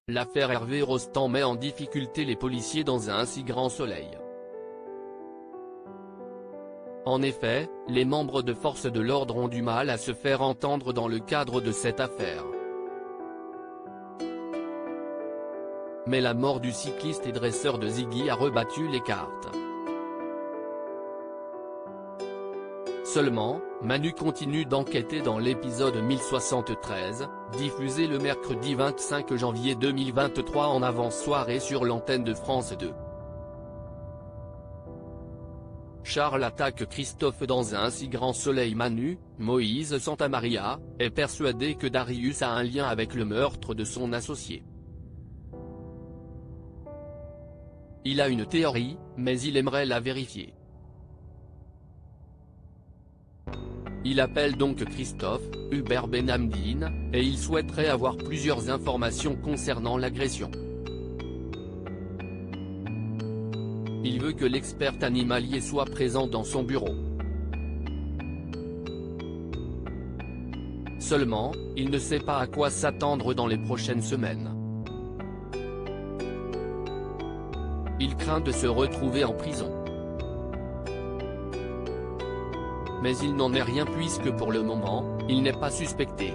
L'affaire Hervé Rostand met en difficulté les policiers dans un si grand soleil. En effet, les membres de forces de l'ordre ont du mal à se faire entendre dans le cadre de cette affaire. Mais la mort du cycliste et dresseur de Ziggy a rebattu les cartes. Seulement, Manu continue d'enquêter dans l'épisode 1073, diffusé le mercredi 25 janvier 2023 en avant-soirée sur l'antenne de France 2. Charles attaque Christophe dans un si grand soleil. Manu, Moïse Santamaria, est persuadé que Darius a un lien avec le meurtre de son associé. Il a une théorie, mais il aimerait la vérifier. Il appelle donc Christophe, Hubert Benhamdine, et il souhaiterait avoir plusieurs informations concernant l'agression. Il veut que l'expert animalier soit présent dans son bureau. Seulement, il ne sait pas à quoi s'attendre dans les prochaines semaines. Il craint de se retrouver en prison. Mais il n'en est rien puisque pour le moment, il n'est pas suspecté.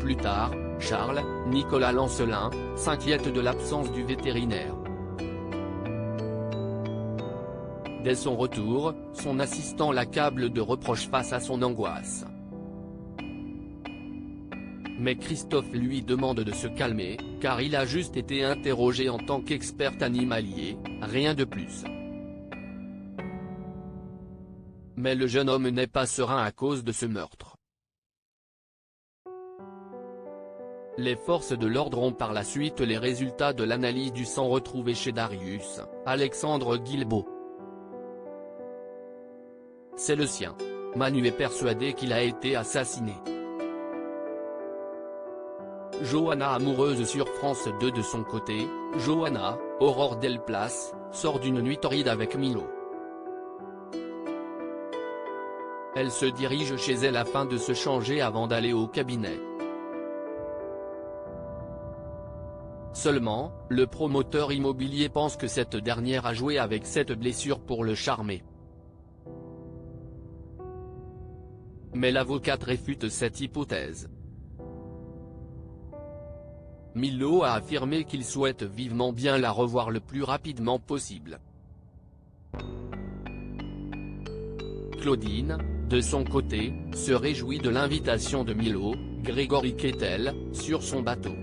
Plus tard, Charles, Nicolas Lancelin, s'inquiète de l'absence du vétérinaire. Dès son retour, son assistant l'accable de reproches face à son angoisse. Mais Christophe lui demande de se calmer, car il a juste été interrogé en tant qu'expert animalier, rien de plus. Mais le jeune homme n'est pas serein à cause de ce meurtre. Les forces de l'ordre ont par la suite les résultats de l'analyse du sang retrouvé chez Darius, Alexandre Guilbeault. C'est le sien. Manu est persuadé qu'il a été assassiné. Johanna amoureuse sur France 2 de son côté, Johanna, Aurore Delplace, sort d'une nuit torride avec Milo. Elle se dirige chez elle afin de se changer avant d'aller au cabinet. Seulement, le promoteur immobilier pense que cette dernière a joué avec cette blessure pour le charmer. Mais l'avocate réfute cette hypothèse. Milo a affirmé qu'il souhaite vivement bien la revoir le plus rapidement possible. Claudine, de son côté, se réjouit de l'invitation de Milo, Grégory Kettel, sur son bateau.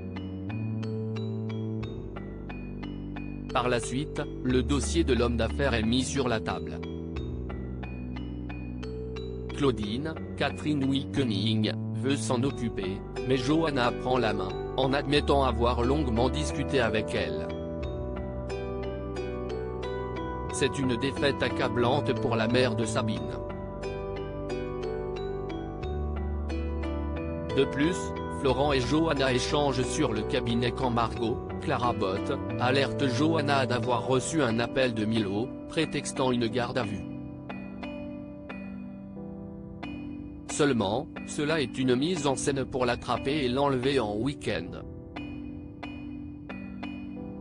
Par la suite, le dossier de l'homme d'affaires est mis sur la table. Claudine, Catherine Wilkening, veut s'en occuper, mais Johanna prend la main, en admettant avoir longuement discuté avec elle. C'est une défaite accablante pour la mère de Sabine. De plus, Florent et Johanna échangent sur le cabinet quand Margot, Clara Botte, alerte Johanna d'avoir reçu un appel de Milo, prétextant une garde à vue. Seulement, cela est une mise en scène pour l'attraper et l'enlever en week-end.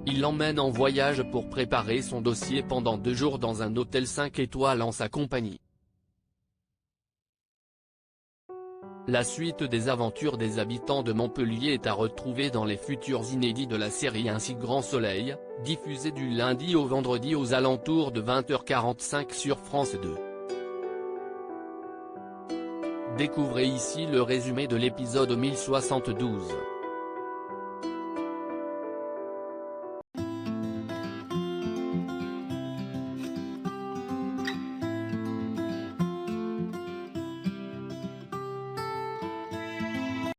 Il l'emmène en voyage pour préparer son dossier pendant 2 jours dans un hôtel 5 étoiles en sa compagnie. La suite des aventures des habitants de Montpellier est à retrouver dans les futurs inédits de la série Un si grand soleil, diffusé du lundi au vendredi aux alentours de 20h45 sur France 2. Découvrez ici le résumé de l'épisode 1072.